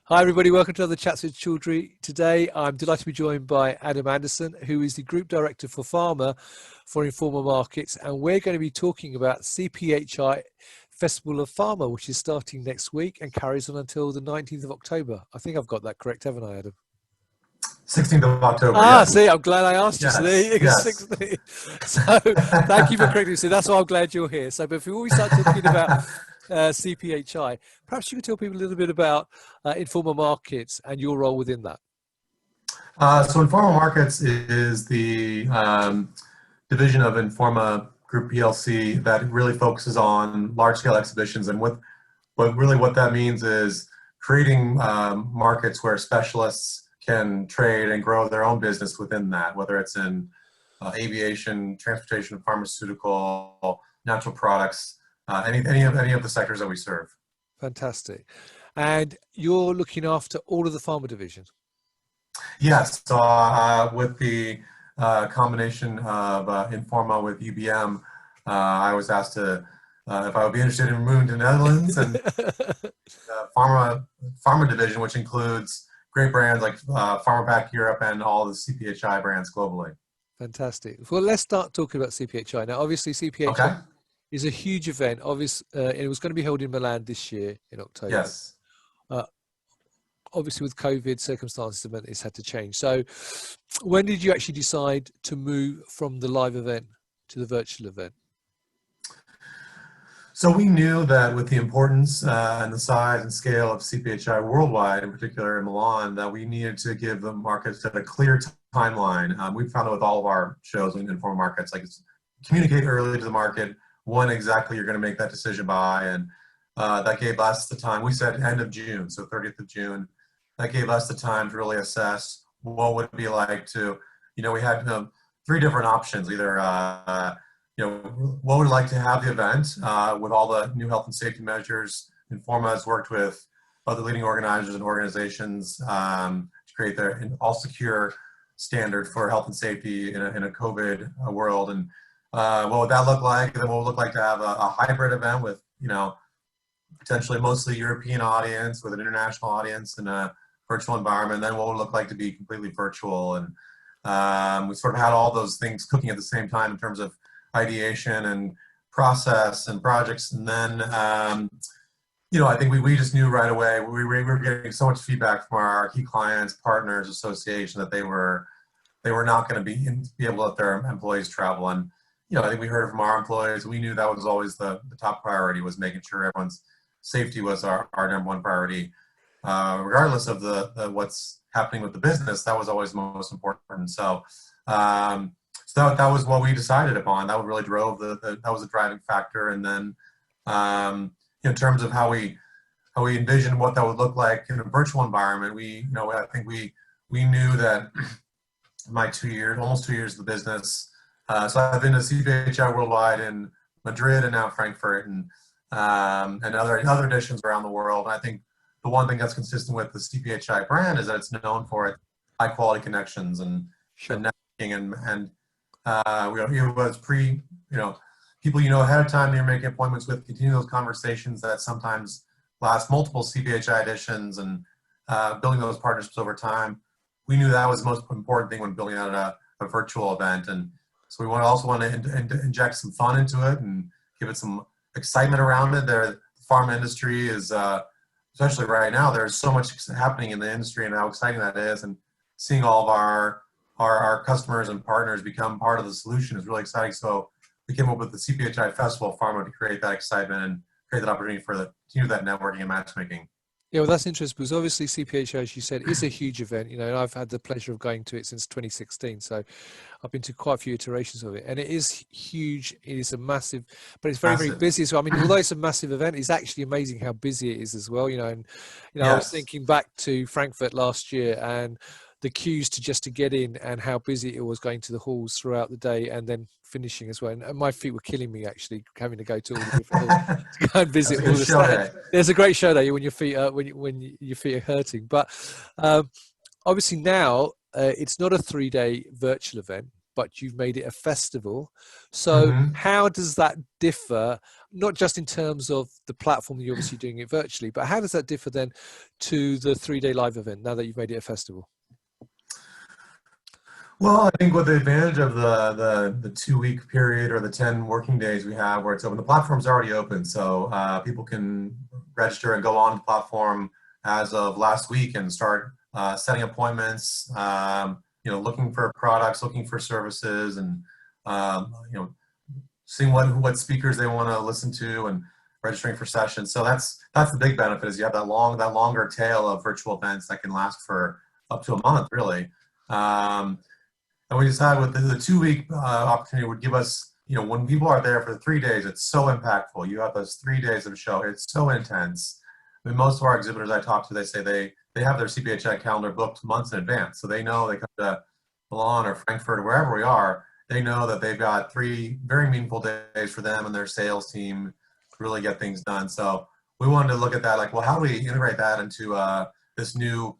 Hi everybody, welcome to another Chats with Chaudhry. Today I'm delighted to be joined by Adam Anderson, who is the Group Director for Pharma for Informa Markets, and we're going to be talking about CPHI Festival of Pharma, which is starting next week and carries on until the 19th of October. I think I've got that correct, haven't I, Adam? 16th of October, yes. See, I'm glad I asked you. So there Yes, you go, yes. 16. So thank you for correcting me. So that's why I'm glad you're here. So before we start talking about CPHI, perhaps you could tell people a little bit about Informa Markets and your role within that. So Informa Markets is the division of Informa Group PLC that really focuses on large-scale exhibitions. And what that means is creating markets where specialists can trade and grow their own business within that, whether it's in aviation, transportation, pharmaceutical, natural products, any of the sectors that we serve. Fantastic. And you're looking after all of the pharma division? Yes. So with the combination of Informa with UBM, I was asked to if I would be interested in moving to the Netherlands, and pharma division, which includes great brands like PharmaPack Europe and all the CPHI brands globally. Fantastic. Well, let's start talking about CPHI. Now, obviously, CPHI is a huge event. It was going to be held in Milan this year in October. Yes. Obviously, with COVID circumstances, it's had to change. So when did you actually decide to move from the live event to the virtual event? So we knew that with the importance and the size and scale of CPHI worldwide, in particular in Milan, that we needed to give the markets a clear timeline. We found that with all of our shows in Informa Markets, like communicate early to the market when exactly you're going to make that decision by, and that gave us the time. We said end of June, so 30th of June. That gave us the time to really assess what would it be like to, we had three different options, either what would like to have the event with all the new health and safety measures. Informa has worked with other leading organizers and organizations to create their all secure standard for health and safety in a COVID world. And what would that look like? And then what would it look like to have a hybrid event with, potentially mostly European audience with an international audience in a virtual environment? And then what would it look like to be completely virtual? And we sort of had all those things cooking at the same time in terms of ideation and process and projects. And then, I think we just knew right away, we were getting so much feedback from our key clients, partners, association, that they were not going to be able to let their employees travel. And, I think we heard it from our employees. We knew that was always the top priority, was making sure everyone's safety was our number one priority. Regardless of the what's happening with the business, that was always most important. So, that was what we decided upon. That really drove that was a driving factor. And then, in terms of how we envisioned what that would look like in a virtual environment, I think we knew that my almost 2 years of the business. So I've been to CPHI worldwide in Madrid and now Frankfurt and other editions around the world. And I think the one thing that's consistent with the CPHI brand is that it's known for its high quality connections and networking and it was people ahead of time, you're making appointments with, continue those conversations that sometimes last multiple CPHI editions, and building those partnerships over time. We knew that was the most important thing when building out a virtual event. And so we also want to inject some fun into it and give it some excitement around it. The pharma industry is, especially right now, there's so much happening in the industry and how exciting that is. And seeing all of our customers and partners become part of the solution is really exciting. So we came up with the CPHI Festival of Pharma to create that excitement and create that opportunity for continue that networking and matchmaking. Yeah, well, that's interesting because obviously CPHI, as you said, is a huge event. And I've had the pleasure of going to it since 2016. So I've been to quite a few iterations of it, and it is huge. It is a massive, but it's very, very busy. So, although it's a massive event, it's actually amazing how busy it is as well. Yes. I was thinking back to Frankfurt last year and the queues to get in and how busy it was going to the halls throughout the day and then finishing as well. And my feet were killing me actually, having to go to all the different halls to go and visit all the stands. There's a great show day when your feet are when your feet are hurting. But obviously now it's not a 3-day virtual event. but you've made it a festival. So Mhm. how does that differ, not just in terms of the platform, you're obviously doing it virtually, but how does that differ then to the 3-day live event now that you've made it a festival? Well, I think with the advantage of the 2 week period or the 10 working days we have where it's open, the platform's already open. So people can register and go on the platform as of last week and start setting appointments, looking for products, looking for services, and seeing what speakers they want to listen to and registering for sessions. So that's the big benefit is you have that longer tail of virtual events that can last for up to a month, really. And we decided with the 2 week opportunity would give us, when people are there for the 3 days, it's so impactful. You have those 3 days of a show. It's so intense. I mean, most of our exhibitors I talk to, they say they have their CPHI calendar booked months in advance. So they know they come to Milan or Frankfurt or wherever we are, they know that they've got 3 very meaningful days for them and their sales team to really get things done. So we wanted to look at that, like, well, how do we integrate that into this new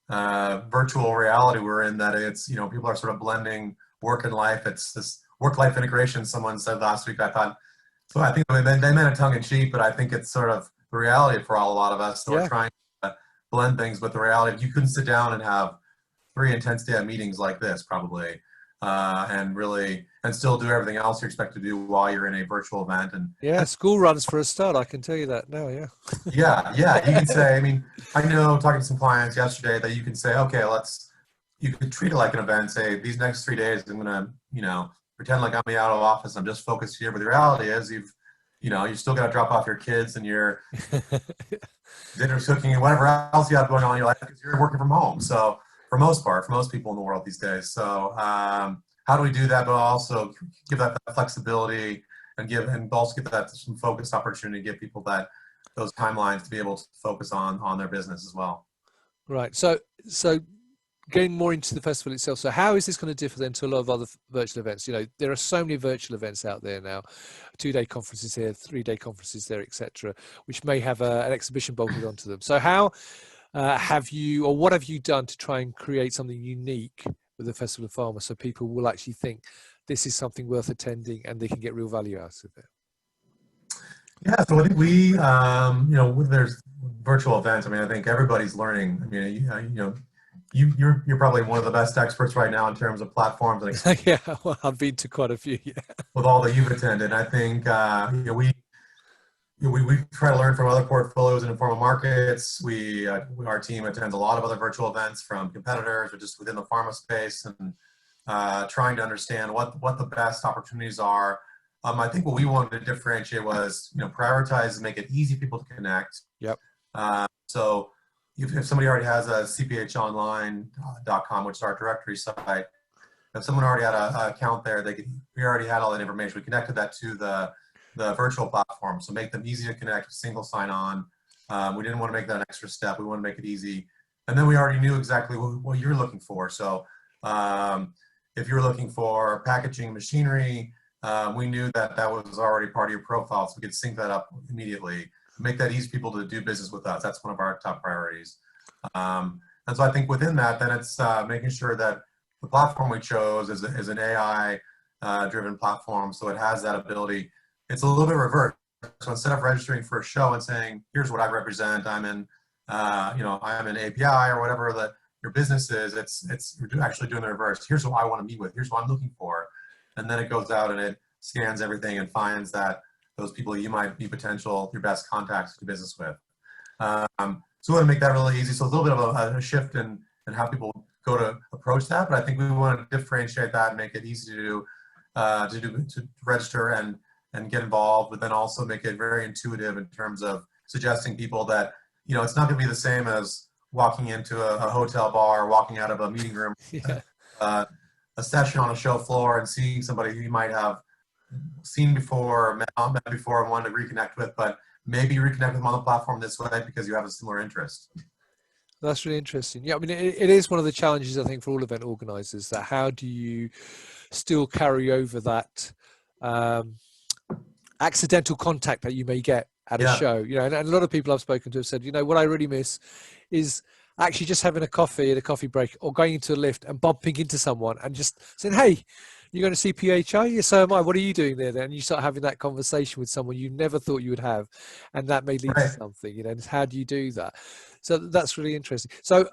virtual reality we're in, that it's, people are sort of blending work and life. It's this work-life integration, someone said last week. I thought, so I think they meant it tongue-in-cheek, but I think it's sort of the reality for a lot of us. So we're Yeah. trying to blend things, but the reality, you couldn't sit down and have 3 intense day meetings like this probably, and still do everything else you expect to do while you're in a virtual event. Yeah, school runs for a start, I can tell you that now, yeah. Yeah, you can say, I mean, I know talking to some clients yesterday that you can say, okay, you could treat it like an event, say these next 3 days, I'm gonna, pretend like I'm out of office, I'm just focused here. But the reality is you still got to drop off your kids and your dinner cooking and whatever else you have going on in your life because you're working from home. So for most people in the world these days. So how do we do that, but also give that flexibility and also give that some focused opportunity to give people those timelines to be able to focus on their business as well. Right. So getting more into the festival itself. So how is this going to differ then to a lot of other virtual events? There are so many virtual events out there now, 2-day conferences here, 3-day conferences there, etc., which may have an exhibition bolted onto them. So how what have you done to try and create something unique with the Festival of Pharma so people will actually think this is something worth attending and they can get real value out of it? Yeah, so I think there's virtual events. I mean, I think everybody's learning. I mean, you're probably one of the best experts right now in terms of platforms and Yeah, well, I've been to quite a few. Yeah, with all that you've attended. I think we try to learn from other portfolios and Informa markets. Our team attends a lot of other virtual events from competitors or just within the pharma space, and trying to understand what the best opportunities are. I think what we wanted to differentiate was, prioritize and make it easy for people to connect. yep. So if somebody already has a cphonline.com, which is our directory site, if someone already had an account there, we already had all that information. We connected that to the virtual platform, so make them easy to connect, single sign-on. We didn't want to make that an extra step. We want to make it easy. And then we already knew exactly what you're looking for. So if you're looking for packaging machinery, we knew that was already part of your profile, so we could sync that up immediately. Make that easy for people to do business with us. That's one of our top priorities. And so I think within that, then it's making sure that the platform we chose is an AI driven platform, so it has that ability. It's a little bit reversed. So instead of registering for a show and saying, here's what I represent, I'm an API or whatever that your business is, it's actually doing the reverse. Here's who I want to meet with. Here's what I'm looking for. And then it goes out and it scans everything and finds that those people you might be your best contacts to do business with. So we want to make that really easy. So it's a little bit of a shift in how people go to approach that, but I think we want to differentiate that and make it easy to register and get involved, but then also make it very intuitive in terms of suggesting people that, it's not going to be the same as walking into a hotel bar, walking out of a meeting room, Yeah. a session on a show floor and seeing somebody who you might have seen before, met before and wanted to reconnect with, but maybe reconnect with them on the platform this way because you have a similar interest. That's really interesting. Yeah, I mean, it is one of the challenges, I think, for all event organizers, that how do you still carry over that accidental contact that you may get at a show, and a lot of people I've spoken to have said, what I really miss is actually just having a coffee at a coffee break or going into a lift and bumping into someone and just saying, hey, you're going to CPHI? Yes, so am I. What are you doing there then? And you start having that conversation with someone you never thought you would have, and that may lead to Right. something, you know, and how do you do that? So that's really interesting. So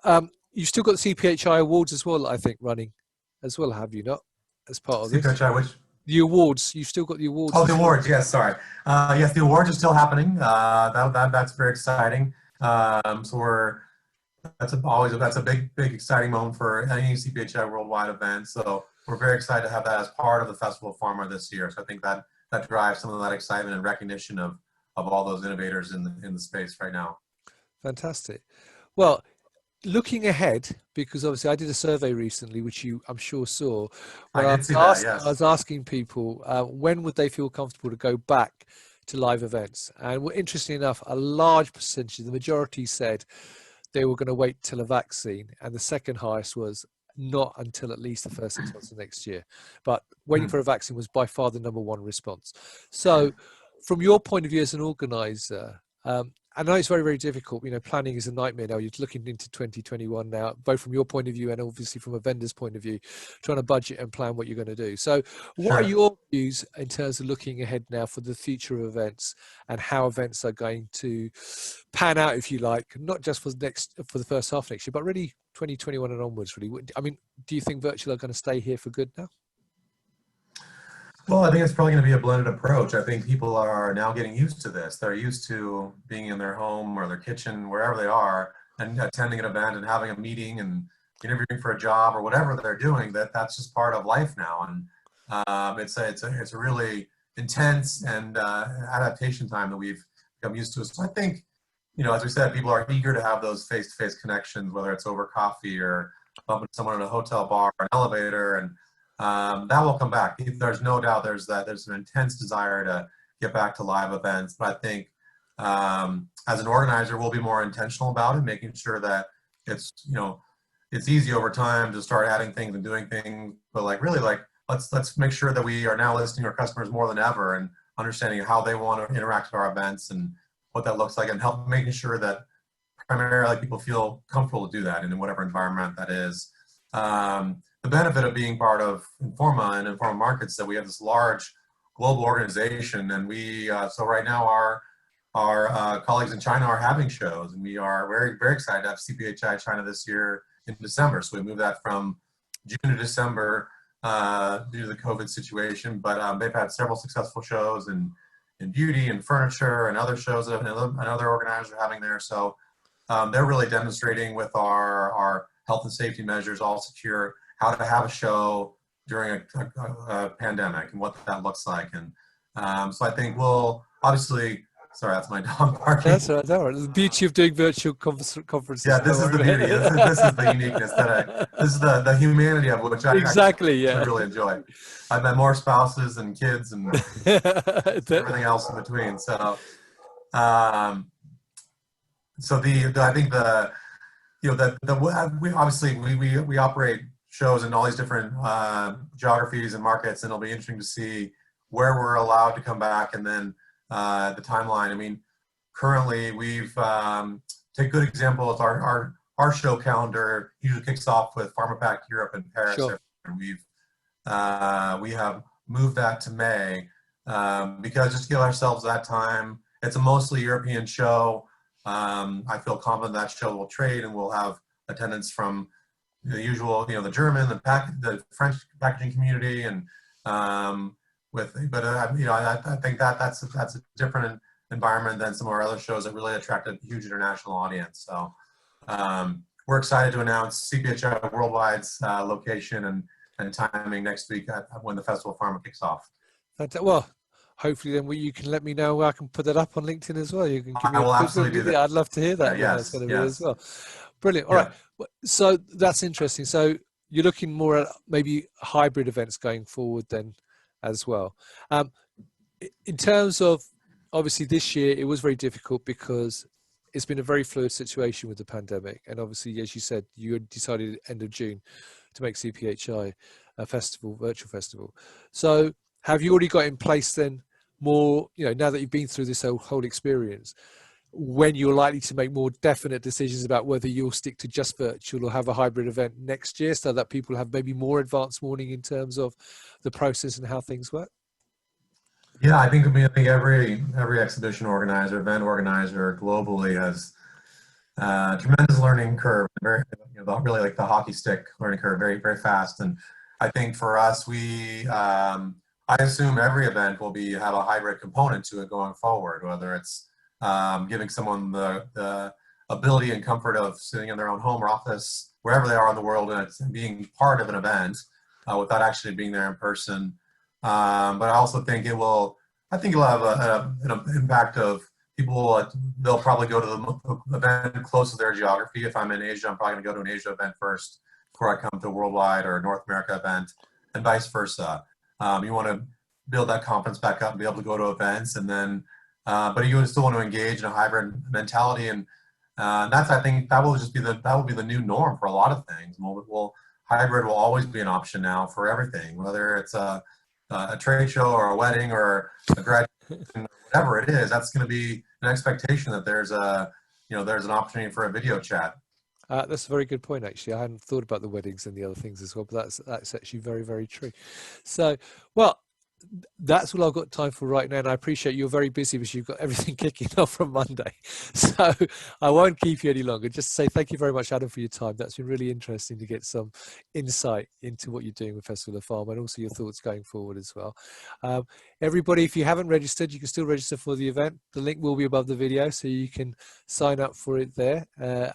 you've still got the CPHI awards as well, I think, running as well, have you not, as part of this? CPHI, which? The awards, you've still got the awards Oh, the as well. awards. Yes, sorry. Yes, the awards are still happening. That's very exciting. So that's a big exciting moment for any CPHI worldwide event. So we're very excited to have that as part of the Festival of Pharma this year. So I think that drives some of that excitement and recognition of all those innovators in the space right now. Fantastic. Well, looking ahead, because obviously I did a survey recently, which I'm sure saw, where I did see that. I Yes. was asking people when would they feel comfortable to go back to live events. And interestingly enough, a large percentage, the majority said they were going to wait till a vaccine, and the second highest was not until at least the first 6 months of next year. But waiting for a vaccine was by far the number one response. So from your point of view as an organizer, I know it's very, very difficult. You know, planning is a nightmare now. You're looking into 2021 now, both from your point of view and obviously from a vendor's point of view, trying to budget and plan what you're going to do. So what are your views in terms of looking ahead now for the future of events and how events are going to pan out, if you like, not just for the first half next year, but really 2021 and onwards, really? I mean, do you think virtual are going to stay here for good now? Well, I think it's probably going to be a blended approach. I think people are now getting used to this. They're used to being in their home or their kitchen, wherever they are, and attending an event and having a meeting and interviewing for a job or whatever they're doing. That's just part of life now, and it's a really intense and adaptation time that we've become used to. So I think, you know, as we said, people are eager to have those face-to-face connections, whether it's over coffee or bumping someone in a hotel bar or an elevator, and that will come back. There's no doubt there's an intense desire to get back to live events. But I think as an organizer, we'll be more intentional about it, making sure that it's easy over time to start adding things and doing things. But let's make sure that we are now listening to our customers more than ever and understanding how they want to interact with our events and what that looks like, and help making sure that primarily people feel comfortable to do that in whatever environment that is. The benefit of being part of Informa and Informa Markets is that we have this large global organization, and so right now our colleagues in China are having shows, and we are very, very excited to have CPHI China this year in December. So we moved that from June to December due to the COVID situation, but they've had several successful shows in beauty and furniture and other shows that another organizers are having there. So they're really demonstrating with our health and safety measures all secure how to have a show during a pandemic and what that looks like. And so I think we'll obviously, sorry, that's my dog barking. That's right. The beauty of doing virtual conferences. Yeah, this is the beauty. This is the uniqueness this is the humanity of which I really enjoy. I've met more spouses and kids and everything else in between. So, I think we operate shows in all these different geographies and markets, and it'll be interesting to see where we're allowed to come back, and then the timeline. I mean, currently we've take good examples. Our show calendar usually kicks off with PharmaPack Europe in Paris. Sure. And we have moved that to May because just to give ourselves that time. It's a mostly European show. I feel confident that show will trade, and we'll have attendance from the usual, the German, the French packaging community, and I think that's a different environment than some of our other shows that really attract a huge international audience. So we're excited to announce CPHI Worldwide's location and timing next week when the Festival of Pharma kicks off. Well, hopefully then you can let me know where I can put that up on LinkedIn as well. You can give me I will absolutely do that. I'd love to hear that. Yes, as well. Brilliant. All right. So that's interesting. So you're looking more at maybe hybrid events going forward then as well. In terms of, obviously this year, it was very difficult because it's been a very fluid situation with the pandemic. And obviously, as you said, you had decided end of June to make CPHI a virtual festival. So have you already got in place then more, now that you've been through this whole experience, when you're likely to make more definite decisions about whether you'll stick to just virtual or have a hybrid event next year, so that people have maybe more advanced warning in terms of the process and how things work? Yeah, I think every exhibition organizer, event organizer globally has tremendous learning curve, very, really like the hockey stick learning curve, very, very fast. And I think for us, I assume every event will have a hybrid component to it going forward, whether it's giving someone the ability and comfort of sitting in their own home or office, wherever they are in the world, and it's being part of an event without actually being there in person. But I also think I think it'll have an impact of people. They'll probably go to the event close to their geography. If I'm in Asia, I'm probably going to go to an Asia event first before I come to a worldwide or North America event, and vice versa. You want to build that confidence back up and be able to go to events, and then, but you still want to engage in a hybrid mentality, and I think that will be the new norm for a lot of things. Hybrid will always be an option now for everything, whether it's a trade show or a wedding or a graduation, whatever it is. That's going to be an expectation that there's an opportunity for a video chat. That's a very good point, actually. I hadn't thought about the weddings and the other things as well, but that's actually very, very true. So, well, that's all I've got time for right now, and I appreciate you're very busy because you've got everything kicking off from Monday. So I won't keep you any longer. Just to say thank you very much, Adam, for your time. That's been really interesting to get some insight into what you're doing with Festival of Pharma and also your thoughts going forward as well. Everybody, if you haven't registered, you can still register for the event. The link will be above the video, so you can sign up for it there.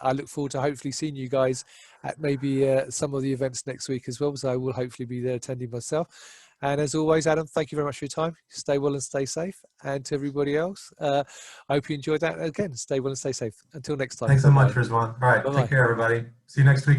I look forward to hopefully seeing you guys at maybe some of the events next week as well, so I will hopefully be there attending myself. And as always, Adam, thank you very much for your time. Stay well and stay safe. And to everybody else, I hope you enjoyed that. Again, stay well and stay safe. Until next time. Thanks so much, Rizwan. All right, Bye-bye. take care, everybody. See you next week.